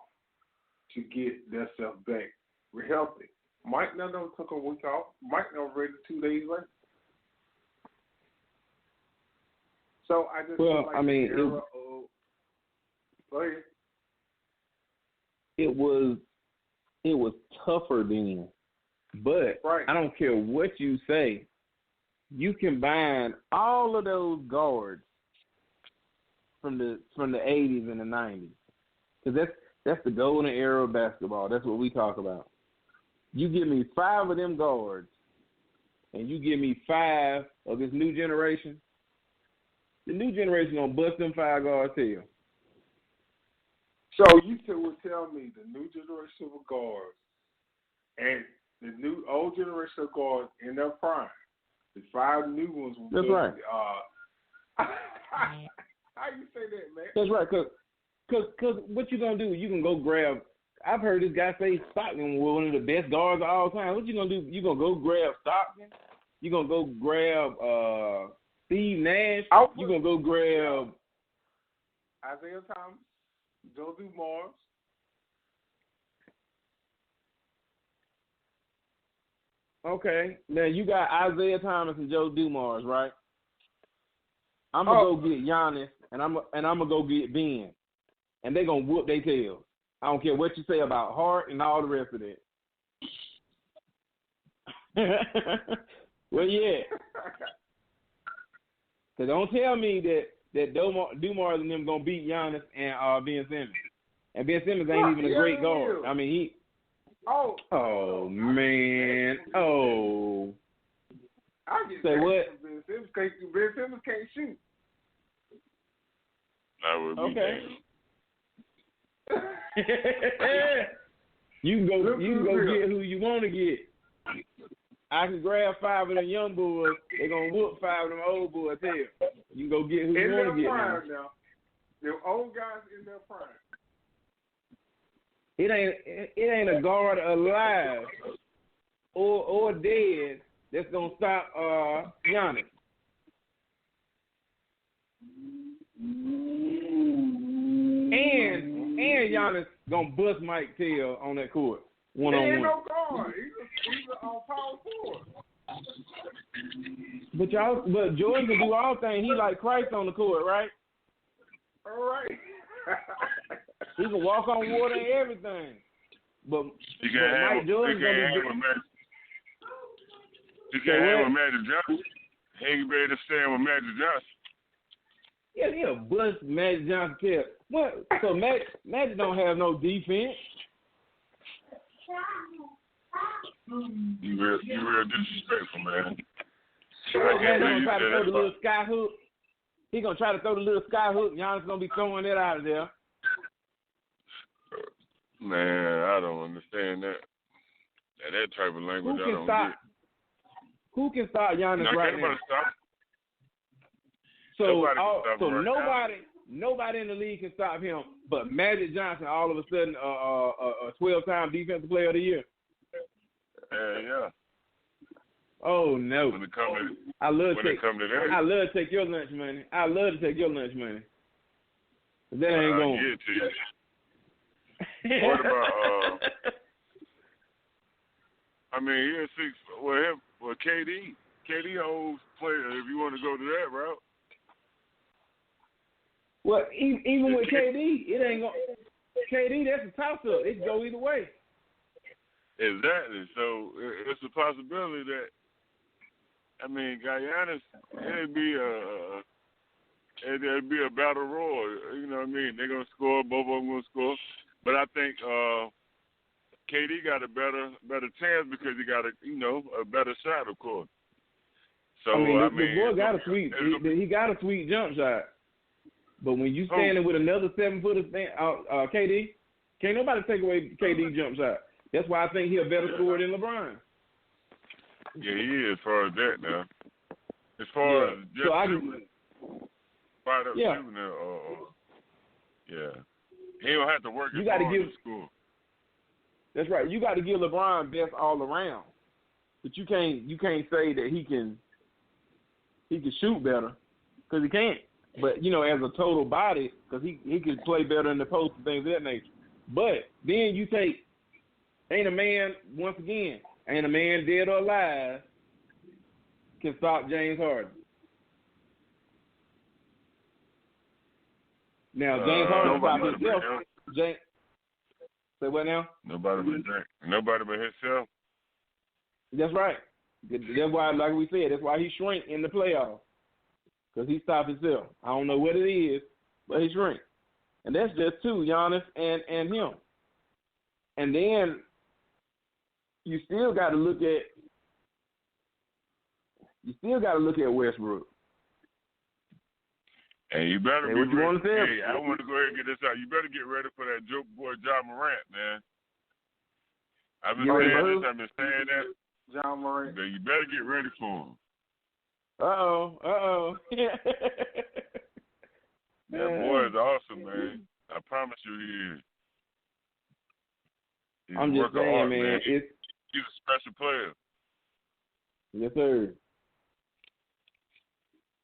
to get themselves back We're healthy. Mike now took a week off. Mike now ready 2 days later. So I just feel like I mean, go ahead. It was tougher then, but right. I don't care what you say. You combine all of those guards from the 80s and the 90s, because that's the golden era of basketball. That's what we talk about. You give me 5 of them guards, and you give me 5 of this new generation. The new generation gonna bust them 5 guards tail. So you would tell me the new generation of guards and the new old generation of guards in their prime, the 5 new ones. That's right. How you say that, man? That's right, cause what you gonna do? You can go grab. I've heard this guy say Stockton was one of the best guards of all time. What you gonna do? You gonna go grab Stockton? You gonna go grab Steve Nash? You gonna go grab Isaiah Thomas, Joe Dumars? Okay, now you got Isaiah Thomas and Joe Dumars, right? I'm gonna go get Giannis, and I'm gonna go get Ben, and they gonna whoop their tails. I don't care what you say about Hart and all the rest of it. Well, yeah. Because don't tell me that Dumars and them going to beat Giannis and Ben Simmons. And Ben Simmons ain't even a great guard. I mean, he... Oh, man. Oh. I get say what? Ben Simmons can't shoot. That would be okay. You can go get who you want to get. I can grab 5 of them young boys. They're going to whoop 5 of them old boys here. You can go get who you want to get now. The old guys in their prime. It ain't a guard alive or dead that's going to stop Giannis. And Giannis going to bust Mike tail on that court. One-on-one. He ain't no guard. He's on power forward. But Jordan can do all things. He like Christ on the court, right? All right. He can walk on water and everything. But Mike Jordan's going to be... He can't hang with Magic Johnson. He ain't ready to stand with Magic Johnson. Yeah, he'll bust Magic Johnson tail. What? So Magic don't have no defense. You real disrespectful, man. Man gonna try to throw the little sky hook. He gonna try to throw the little sky hook. Giannis gonna be throwing that out of there. Man, I don't understand that. That type of language I don't get. Who can stop Giannis right now? Stop. Nobody in the league can stop him, but Magic Johnson all of a sudden a 12-time defensive player of the year. Yeah. Oh no! I love to take your lunch money. That ain't going. Get to you. What about? I mean, here's 6. Well, KD. KD holds player. If you want to go to that route. Well, even with KD, it ain't going. KD, that's a toss up. It can go either way. Exactly. So it's a possibility that, I mean, Giannis, it'd be a battle royal. You know what I mean? They're gonna score. Both of them gonna score. But I think KD got a better chance because he got a better shot, of course. So the boy got a sweet. He got a sweet jump shot. But when you standing with another 7-footer, KD, can't nobody take away KD jump shot. That's why I think he's a better scorer than LeBron. Yeah, he is as far as that now. As far as just shooting, fired up shooting, he don't have to work as hard to score. That's right. You got to give LeBron best all around, but you can't say that he can shoot better because he can't. But as a total body, because he can play better in the post and things of that nature. But then you take Ain't a man, once again, ain't a man dead or alive can stop James Harden. Now, James Harden stopped himself. Say what now? Nobody but himself. That's right. That's why, like we said, that's why he shrank in the playoffs. Because he stopped himself. I don't know what it is, but he shrank. And that's just two, Giannis and him. And then you still got to look at Westbrook. And you better say be what you want to say. Hey, I want to go ahead and get this out. You better get ready for that joke boy Ja Morant, man. I've been saying that. Ja Morant. You better get ready for him. Uh-oh. That boy is awesome, man. I promise you he is. He's I'm just saying, hard, man. He's a special player. Yes, sir.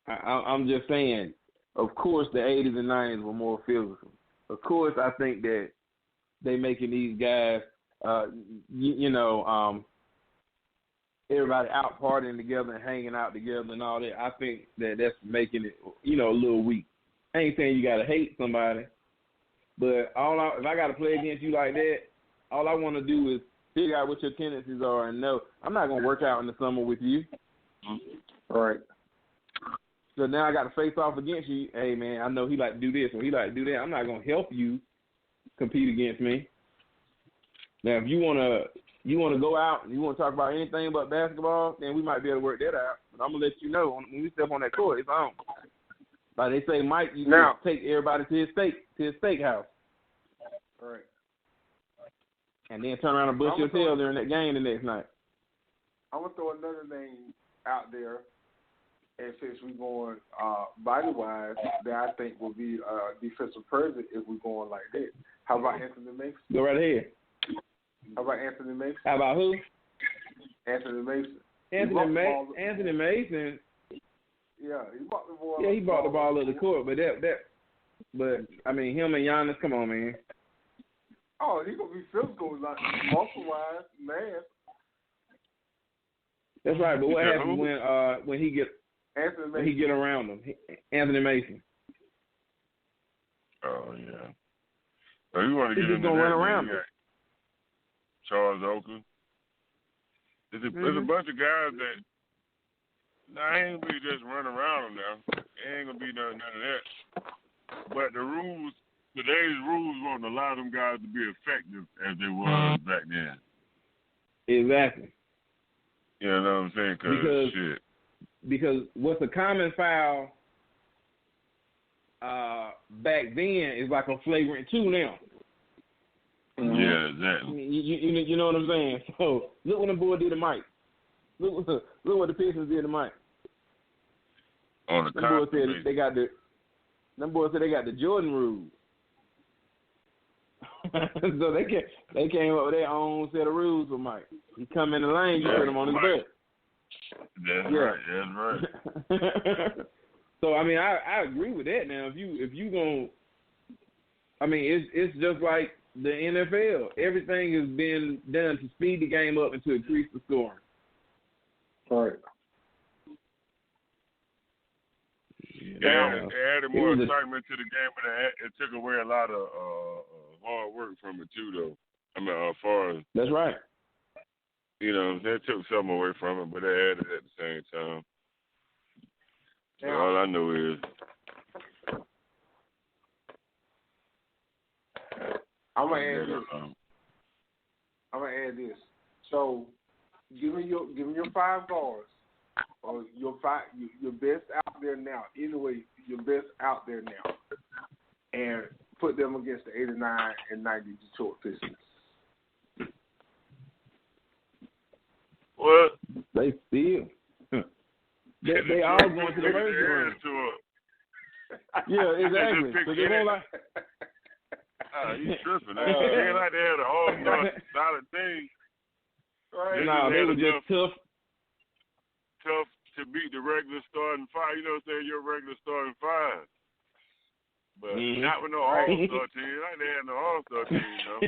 I'm just saying, of course the 80s and 90s were more physical. Of course I think that they making these guys, everybody out partying together and hanging out together and all that. I think that's making it, a little weak. I ain't saying you got to hate somebody, but if I got to play against you like that, all I want to do is figure out what your tendencies are and know I'm not going to work out in the summer with you. All right. So now I got to face off against you. Hey, man, I know he like to do this or he like to do that. I'm not going to help you compete against me. Now, if you want to go out and you want to talk about anything but basketball, then we might be able to work that out. But I'm going to let you know when we step on that court, it's on. Like they say, Mike, you now take everybody to his steakhouse. All right. And then turn around and bust your tail during that game the next night. I'm going to throw another name out there. And since we're going body-wise, that I think will be defensive present if we're going like that. How about Anthony Mason? Go right ahead. How about Anthony Mason? How about who? Anthony Mason. Anthony Mason. Yeah, he brought the ball. Yeah, he brought the ball up the court, but I mean, him and Giannis, come on, man. Oh, he gonna be physical, like muscle-wise, man. That's right, but what happens when he get around him? Anthony Mason. Oh yeah. So you want to get He's into gonna that? run around him. Charles Oakley. There's a bunch of guys that. Nah, I ain't gonna be just running around them now. It ain't gonna be none of that. But today's rules won't allow them guys to be effective as they was back then. Exactly. You know what I'm saying? Because what's a common foul back then is like a flagrant 2 now. Yeah, exactly. You know what I'm saying? So look what the boy did to Mike. Look what the Pistons did to Mike. On the them boys said they got the Jordan rule. So they came up with their own set of rules for Mike. He come in the lane, you put him on his butt. That's right. So I mean, I agree with that. Now, if you gonna, I mean, it's just like the NFL. Everything has been done to speed the game up and to increase the scoring. All right. Yeah, it added more excitement to the game, but it took away a lot of hard work from it too, though. I mean, as far as that's right. That took something away from it, but it added at the same time. So all I know is I'm gonna add this. So, give me your 5 guards, or your best out there now. Anyway, your best out there now, and put them against the 89 and 90 Detroit Pistons. What? They still. They all going to the merge round. Yeah, exactly. So they won't like. He's tripping. They ain't like they had a all-star solid team. Right. No, they were just tough to beat the regular starting 5. You know what I'm saying? Your regular starting 5. But not with no all-star team. Like they had no all-star team, you know.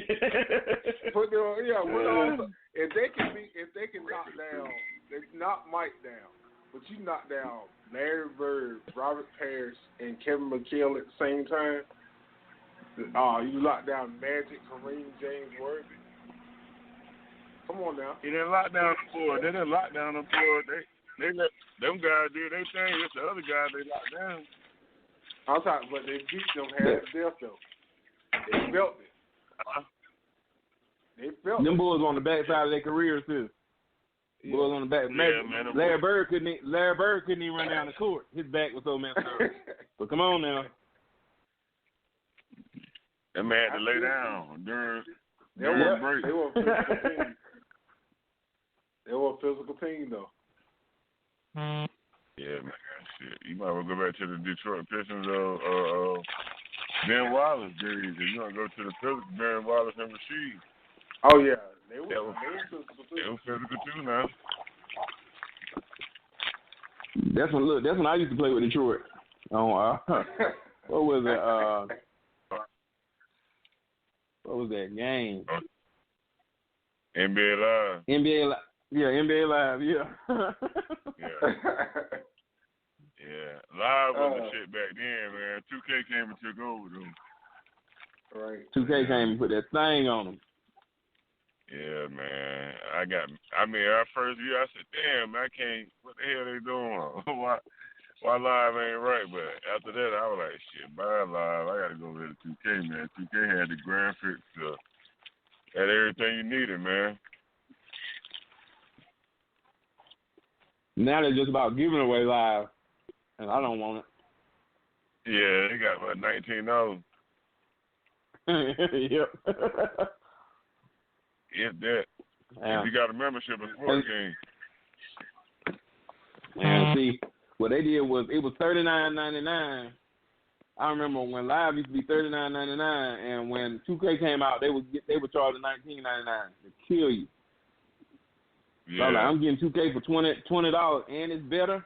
Put them, if they can knock down, they knock Mike down, but you knock down Larry Bird, Robert Parrish, and Kevin McHale at the same time. You lock down Magic, Kareem, James Worthy. Come on now. They didn't lock down the board. They didn't lock down the board. They let them guys do their thing. It's the other guys they locked down. I'm talking, but they beat them half to death though. They felt it. They felt them it. boys on the backside of their careers too. Yeah. Boys on the back. Yeah, man, Larry Bird couldn't even run down the court. His back was so messed up. But come on now. That man had to lay down during break. They were a physical team. They were a physical team though. Yeah, man, shit. You might well go back to the Detroit Pistons or Ben Wallace days. If you want to go to the Pistons, Ben Wallace and Rasheed. Oh yeah, they were physical too. They were physical too now. That's when I used to play with Detroit. What was it? What was that game? NBA Live. NBA Live, yeah. Yeah. Yeah. Live was the shit back then, man. 2K came and took over them. Right. 2K came and put that thing on them. Yeah, man. Our first year, I said, damn, I can't, what the hell they doing? Why Live ain't right? But after that, I was like, shit, buy Live. I got to go over to 2K, man. 2K had the graphics, had everything you needed, man. Now they're just about giving away Live, and I don't want it. Yeah, they got about $19. Yep. If that. Yeah. If you got a membership in sports games. And see, what they did was it was $39.99. I remember when Live used to be $39.99, and when 2K came out, they were charging $19.99 to kill you. Yeah. So I was like, I'm getting 2K for $20, and it's better.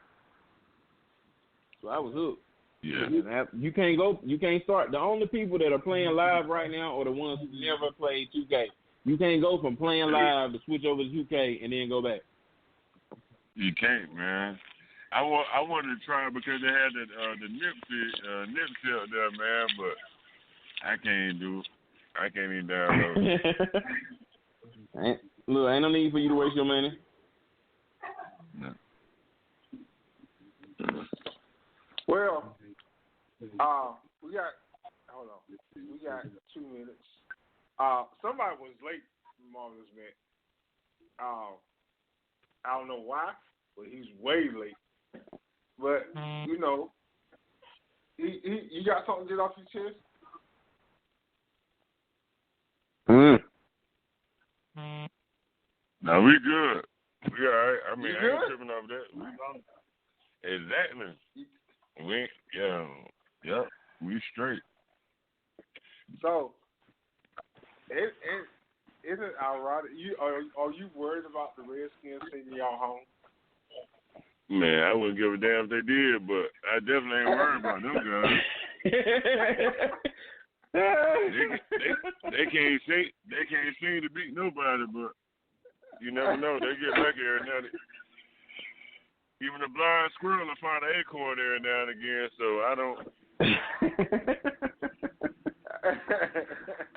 So I was hooked. Yeah. You can't start. The only people that are playing Live right now are the ones who never played 2K. You can't go from playing Live to switch over to 2K and then go back. You can't, man. I wanted to try it because they had the Nipsey up there, man, but I can't do it. I can't even download it. Look, ain't no need for you to waste your money. No. Well, we got 2 minutes. Somebody was late, Marvelous Man. I don't know why, but he's way late. But you know, you got something to get off your chest? No, we good. We all right. I mean, You I good? ain't tripping over that. Exactly. Yep. We straight. So, isn't it ironic? Are you worried about the Redskins sending y'all home? Man, I wouldn't give a damn if they did, but I definitely ain't worried about them guys. They can't seem to beat nobody, but you never know. They get lucky every now and then. Even a blind squirrel will find an acorn every now and again, so I don't.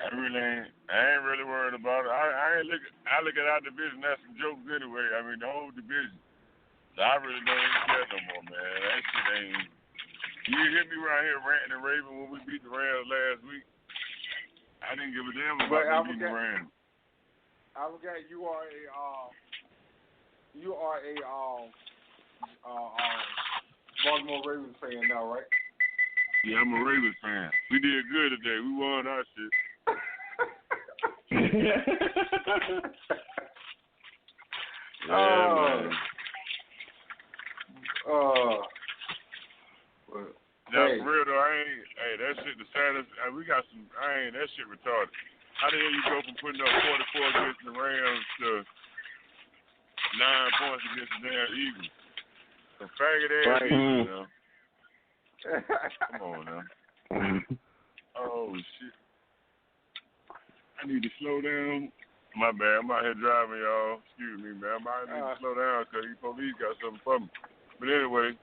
I ain't really worried about it. I look at our division as some jokes anyway. I mean, the whole division. So I really don't even care no more, man. That shit ain't. You hear me right here ranting and raving when we beat the Rams last week? I didn't give a damn about beating the Rams. I forgot you are a Baltimore Ravens fan now, right? Yeah, I'm a Ravens fan. We did good today. We won our shit. Man. Now, for real though, that shit the saddest. That shit retarded. How the hell you go from putting up 44 against the Rams to 9 points against the damn Eagles? Some faggot ass Eagles, you know. Come on now. Oh, shit. I need to slow down. My bad. I'm out here driving, y'all. Excuse me, man. I need to slow down because these police got something for me. But anyway,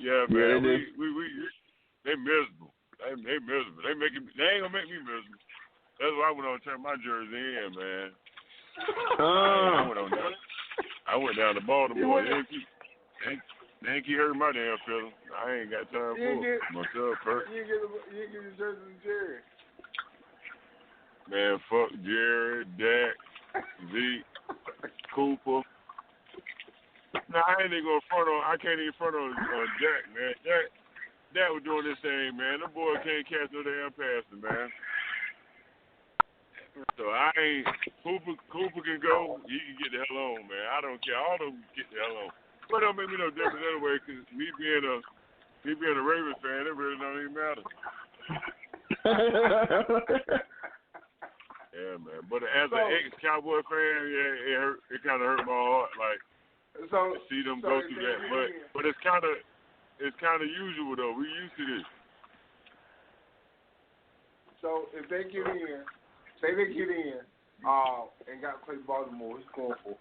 yeah, man. They miserable. They miserable. They ain't gonna make me miserable. That's why I went on to turn my jersey in, man. I went down to Baltimore. They ain't keep hurting my damn feelings. I ain't got time for it. Myself, first. You get your jersey to Jerry. Man, fuck Jerry, Dak, Zeke, Cooper. Nah, I ain't even gonna front on. I can't even front on Dak, man. Dak was doing this thing, man. Them boys can't catch no damn passes, man. So I ain't. Cooper can go. He can get the hell on, man. I don't care. All of them can get the hell on. But it don't make me no difference anyway, because me being a Ravens fan, it really don't even matter. Yeah, man. But as an ex-Cowboy fan, yeah, it kind of hurt my heart, like to see them go through that. But it's kind of usual though. We used to this. So if they get in, and got to play Baltimore, who's going for?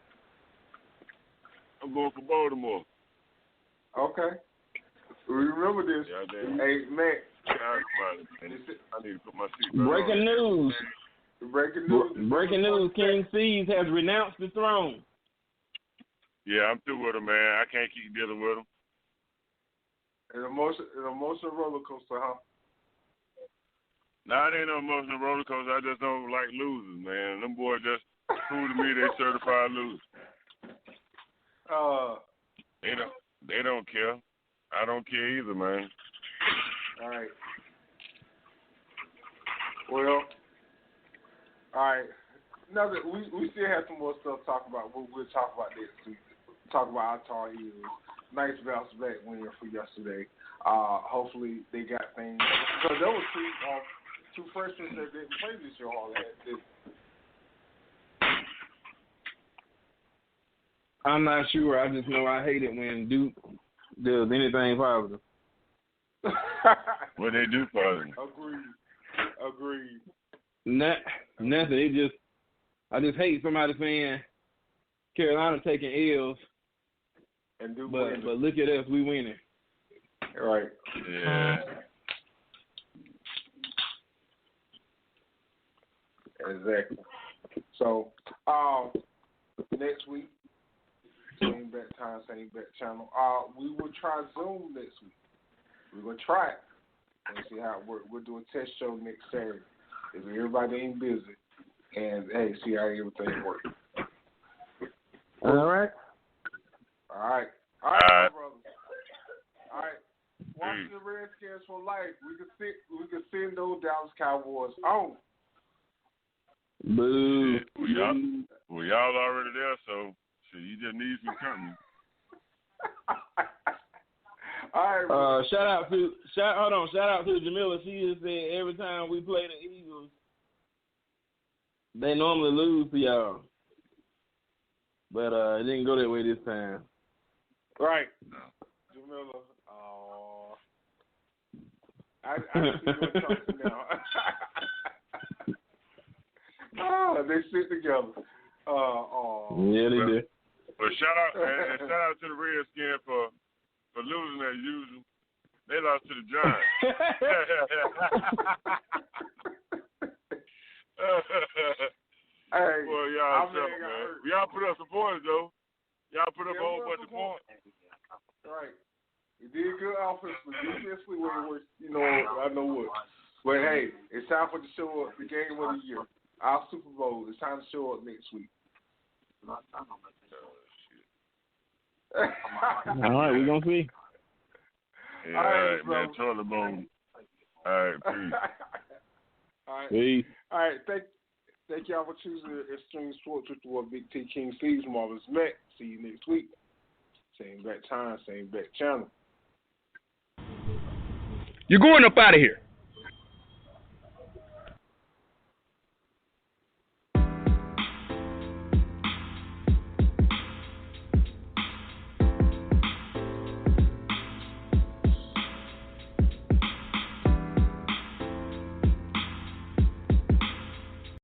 I'm going for Baltimore. Okay. Remember this. Yeah, hey, Matt. I need to put my seatbelt Breaking on. news. Breaking news. King Cees has renounced the throne. Yeah, I'm through with him, man. I can't keep dealing with him. An emotional roller coaster, huh? Nah, it ain't no emotional roller coaster. I just don't like losers, man. Them boys just prove to me they certified losers. They don't care. I don't care either, man. All right. Well, all right. Now that we still have some more stuff to talk about. We'll talk about this. Talk about our Tar Heels. Nice bounce back win for yesterday. Hopefully they got things. Because there was two freshmen that didn't play this year all that. I'm not sure. I just know I hate it when Duke does anything positive. What they do positive? Agreed. Nothing. I just hate somebody saying Carolina taking L's. And Duke but look at us, we winning. Right. Yeah. Exactly. So, next week, same bat time, same bat channel. We will try Zoom next week. We're going to try it and see how it works. We'll do a test show next Saturday if everybody ain't busy. And, hey, see how everything works. All right. All right, my brother. All right. Washington Redskins for life. We can send those Dallas Cowboys on. Boo. Well, y'all already there, so you just need some company. All right. Shout out to Jamila. She just said every time we play the Eagles, they normally lose to y'all. But it didn't go that way this time. Right. Jamila. I see your talking now. They sit together. Yeah, they did. But shout out to the Redskins for losing as usual. They lost to the Giants. Hey, well, y'all man. Y'all put up some points though. Y'all put up a whole bunch of points. Right. You did good offensively. Defensively, where it was, I know what. But hey, it's time for the show up, the game of the year. Our Super Bowl. It's time to show up next week. All right, we're going to see. Yeah, all right, man. Charlie Bone. All right, peace. All right. Peace. All right, thank y'all for choosing Extreme Sports with the BigT King Cees, Marvelous Matt. See you next week. Same bat time, same bat channel. You're going up out of here.